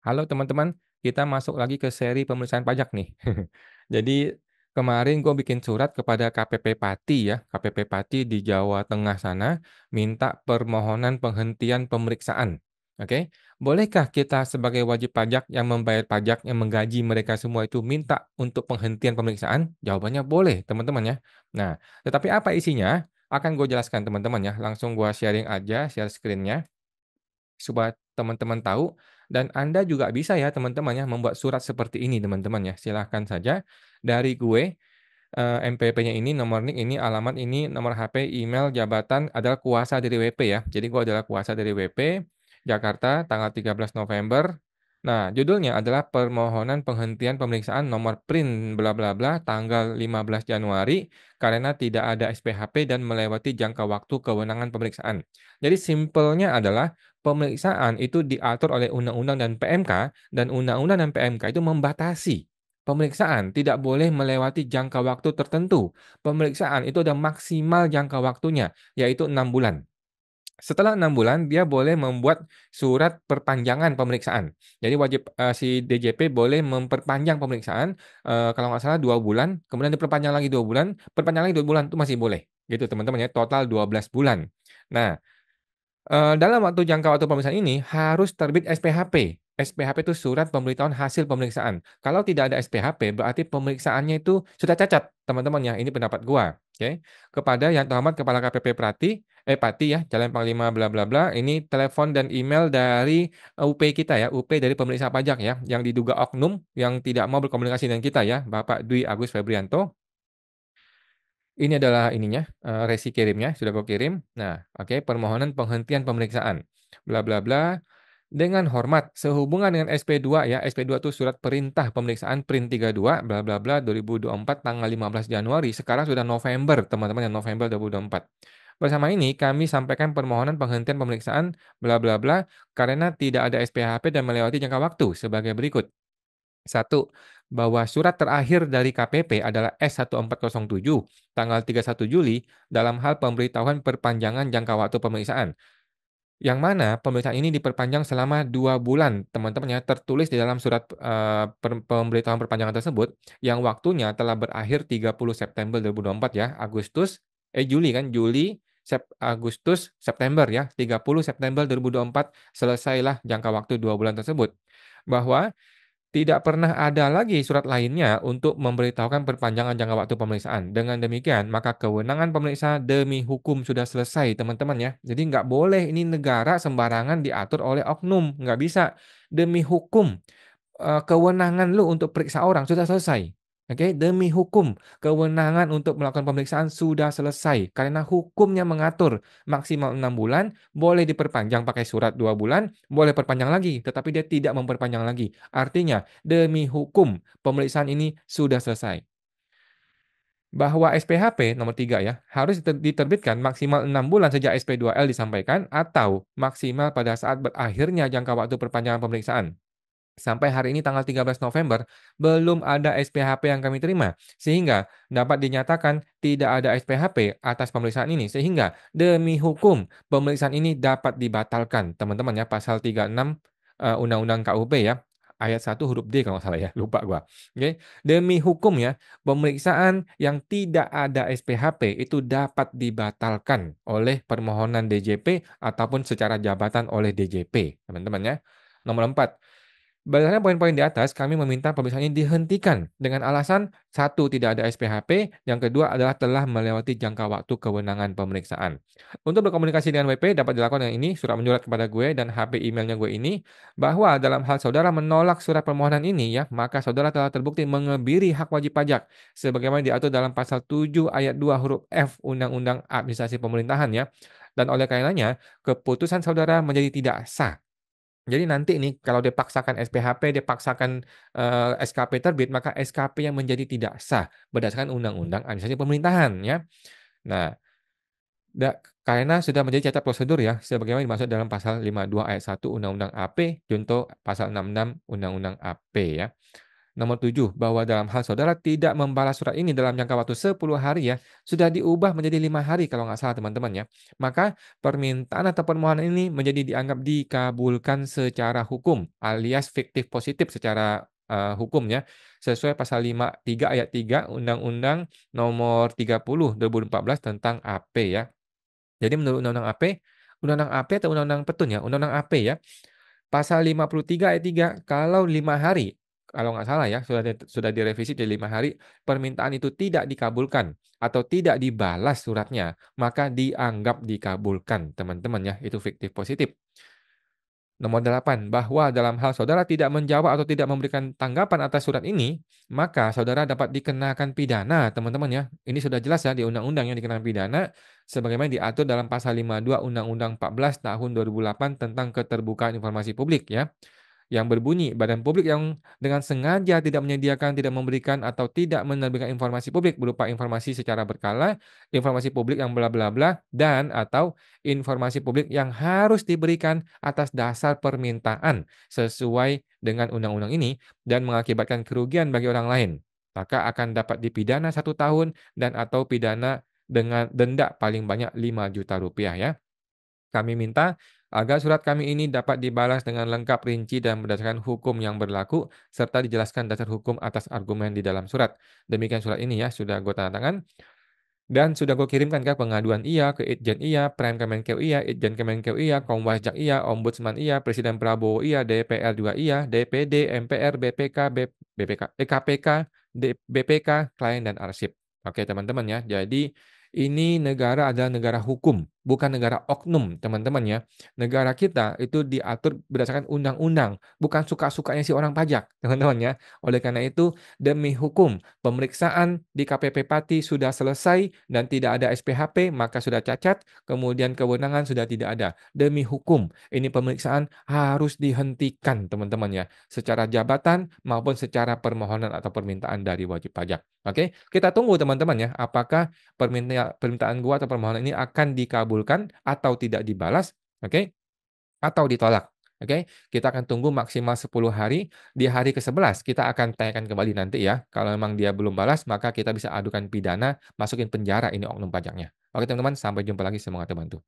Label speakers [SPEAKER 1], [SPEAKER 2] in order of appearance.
[SPEAKER 1] Halo teman-teman, kita masuk lagi ke seri pemeriksaan pajak nih. Jadi kemarin gue bikin surat kepada KPP Pati ya, KPP Pati di Jawa Tengah sana, minta permohonan penghentian pemeriksaan. Oke, bolehkah kita sebagai wajib pajak yang membayar pajak yang menggaji mereka semua itu minta untuk penghentian pemeriksaan? Jawabannya boleh teman-teman ya. Nah, tetapi apa isinya? Akan gue jelaskan teman-teman ya, langsung gue sharing aja, share screen-nya supaya teman-teman tahu dan Anda juga bisa ya teman-teman ya membuat surat seperti ini teman-teman ya. Silahkan saja dari gue, MPP-nya ini, nomor NIK ini, alamat ini, nomor HP, email, jabatan adalah kuasa dari WP ya. Jadi gue adalah kuasa dari WP, Jakarta, tanggal 13 November. Nah, judulnya adalah permohonan penghentian pemeriksaan nomor PRIN bla bla bla tanggal 15 Januari karena tidak ada SPHP dan melewati jangka waktu kewenangan pemeriksaan. Jadi simpelnya adalah pemeriksaan itu diatur oleh undang-undang dan PMK dan undang-undang dan PMK itu membatasi pemeriksaan tidak boleh melewati jangka waktu tertentu. Pemeriksaan itu ada maksimal jangka waktunya, yaitu 6 bulan. Setelah 6 bulan, dia boleh membuat surat perpanjangan pemeriksaan. Jadi wajib si DJP boleh memperpanjang pemeriksaan, kalau nggak salah 2 bulan, kemudian diperpanjang lagi 2 bulan, perpanjang lagi 2 bulan, itu masih boleh. Gitu teman-teman ya, total 12 bulan. Nah, dalam jangka waktu pemeriksaan ini harus terbit SPHP. SPHP itu surat pemberitahuan hasil pemeriksaan. Kalau tidak ada SPHP berarti pemeriksaannya itu sudah cacat, teman-teman ya. Ini pendapat gua, oke. Kepada yang terhormat Kepala KPP Pati ya, Jalan Panglima bla bla bla. Ini telepon dan email dari UP kita ya, UP dari pemeriksa pajak ya, yang diduga oknum yang tidak mau berkomunikasi dengan kita ya, Bapak Dwi Agus Febrianto. Ini adalah ininya, resi kirimnya, sudah gue kirim. Nah, oke, permohonan penghentian pemeriksaan, bla bla bla. Dengan hormat, sehubungan dengan SP2 ya, SP2 itu surat perintah pemeriksaan PRIN 32 bla bla bla 2024 tanggal 15 Januari. Sekarang sudah November, teman-teman ya, November 2024. Bersama ini kami sampaikan permohonan penghentian pemeriksaan bla bla bla karena tidak ada SPHP dan melewati jangka waktu sebagai berikut. Satu, bahwa surat terakhir dari KPP adalah S1407 tanggal 31 Juli dalam hal pemberitahuan perpanjangan jangka waktu pemeriksaan. Yang mana pemeriksaan ini diperpanjang selama 2 bulan, teman-teman ya, tertulis di dalam surat pemberitahuan perpanjangan tersebut yang waktunya telah berakhir 30 September 2024 ya, Juli kan, Agustus, September ya, 30 September 2024 selesailah jangka waktu 2 bulan tersebut. Bahwa tidak pernah ada lagi surat lainnya untuk memberitahukan perpanjangan jangka waktu pemeriksaan. Dengan demikian, maka kewenangan pemeriksa demi hukum sudah selesai, teman-teman ya. Jadi nggak boleh ini negara sembarangan diatur oleh oknum. Nggak bisa. Demi hukum, kewenangan lu untuk periksa orang sudah selesai. Oke, demi hukum, kewenangan untuk melakukan pemeriksaan sudah selesai. Karena hukumnya mengatur maksimal 6 bulan, boleh diperpanjang pakai surat 2 bulan, boleh perpanjang lagi, tetapi dia tidak memperpanjang lagi. Artinya, demi hukum, pemeriksaan ini sudah selesai. Bahwa SPHP nomor 3 ya, harus diterbitkan maksimal 6 bulan sejak SP2L disampaikan atau maksimal pada saat berakhirnya jangka waktu perpanjangan pemeriksaan. Sampai hari ini tanggal 13 November, belum ada SPHP yang kami terima. Sehingga dapat dinyatakan tidak ada SPHP atas pemeriksaan ini. Sehingga demi hukum, pemeriksaan ini dapat dibatalkan. Teman-teman ya, pasal 36 Undang-Undang KUP ya. Ayat 1 huruf D kalau nggak salah ya, lupa gua. Oke. Demi hukum ya, pemeriksaan yang tidak ada SPHP itu dapat dibatalkan oleh permohonan DJP ataupun secara jabatan oleh DJP, teman-teman ya. Nomor 4, berdasarkan poin-poin di atas, kami meminta pemeriksaan ini dihentikan dengan alasan satu, tidak ada SPHP, yang kedua adalah telah melewati jangka waktu kewenangan pemeriksaan. Untuk berkomunikasi dengan WP dapat dilakukan dengan ini, surat menyurat kepada gue dan HP emailnya gue ini, bahwa dalam hal saudara menolak surat permohonan ini ya, maka saudara telah terbukti mengebiri hak wajib pajak, sebagaimana diatur dalam pasal 7 ayat 2 huruf F Undang-Undang Administrasi Pemerintahan ya. Dan oleh karenanya, keputusan saudara menjadi tidak sah. Jadi nanti nih kalau dia paksakan SPHP, dia paksakan SKP terbit, maka SKP yang menjadi tidak sah berdasarkan Undang-Undang Administrasi Pemerintahan ya. Nah, karena sudah menjadi cacat prosedur ya, sebagaimana dimaksud dalam pasal 52 ayat 1 Undang-Undang AP, junto pasal 66 Undang-Undang AP ya. Nomor 7, bahwa dalam hal saudara tidak membalas surat ini dalam jangka waktu 10 hari ya, sudah diubah menjadi 5 hari kalau nggak salah teman-teman ya. Maka permintaan atau permohonan ini menjadi dianggap dikabulkan secara hukum alias fiktif positif secara hukum ya, sesuai pasal 53 ayat 3 Undang-Undang Nomor 30 2014 tentang AP ya. Jadi menurut Undang-Undang AP atau Undang-Undang Petun ya? Undang-Undang AP ya, pasal 53 ayat 3 kalau 5 hari, kalau nggak salah ya, sudah direvisi jadi 5 hari, permintaan itu tidak dikabulkan atau tidak dibalas suratnya, maka dianggap dikabulkan, teman-teman ya, itu fiktif positif. Nomor 8, bahwa dalam hal saudara tidak menjawab atau tidak memberikan tanggapan atas surat ini, maka saudara dapat dikenakan pidana, teman-teman ya. Ini sudah jelas ya di undang-undang yang dikenakan pidana, sebagaimana diatur dalam pasal 52 Undang-Undang 14 tahun 2008 tentang keterbukaan informasi publik ya, yang berbunyi, badan publik yang dengan sengaja tidak menyediakan, tidak memberikan, atau tidak menerbitkan informasi publik berupa informasi secara berkala, informasi publik yang bla bla bla, dan atau informasi publik yang harus diberikan atas dasar permintaan sesuai dengan undang-undang ini dan mengakibatkan kerugian bagi orang lain, maka akan dapat dipidana 1 tahun dan atau pidana dengan denda paling banyak 5 juta rupiah ya. Kami minta agar surat kami ini dapat dibalas dengan lengkap, rinci, dan berdasarkan hukum yang berlaku, serta dijelaskan dasar hukum atas argumen di dalam surat. Demikian surat ini ya, sudah gue tanda tangan, dan sudah gue kirimkan ke pengaduan iya, ke Itjen iya, Prem Kemenkeu iya, Itjen Kemenkeu iya, Komwasjak iya, Ombudsman iya, Presiden Prabowo iya, DPR juga iya, DPD, MPR, BPK, BPK, KPK, BPK, klien dan arsip. Oke teman-teman ya, jadi ini negara adalah negara hukum, bukan negara oknum, teman-teman ya. Negara kita itu diatur berdasarkan undang-undang, bukan suka-sukanya si orang pajak, teman-teman ya. Oleh karena itu, demi hukum, pemeriksaan di KPP Pati sudah selesai dan tidak ada SPHP, maka sudah cacat, kemudian kewenangan sudah tidak ada. Demi hukum, ini pemeriksaan harus dihentikan, teman-teman ya, secara jabatan maupun secara permohonan atau permintaan dari wajib pajak. Oke, kita tunggu teman-teman ya, apakah permintaan gua atau permohonan ini akan dikabulkan atau tidak dibalas, oke, atau ditolak. Oke, kita akan tunggu maksimal 10 hari. Di hari ke-11 kita akan tanyakan kembali nanti ya. Kalau memang dia belum balas, maka kita bisa adukan pidana, masukin penjara ini oknum pajaknya. Oke teman-teman, sampai jumpa lagi, semoga terbantu.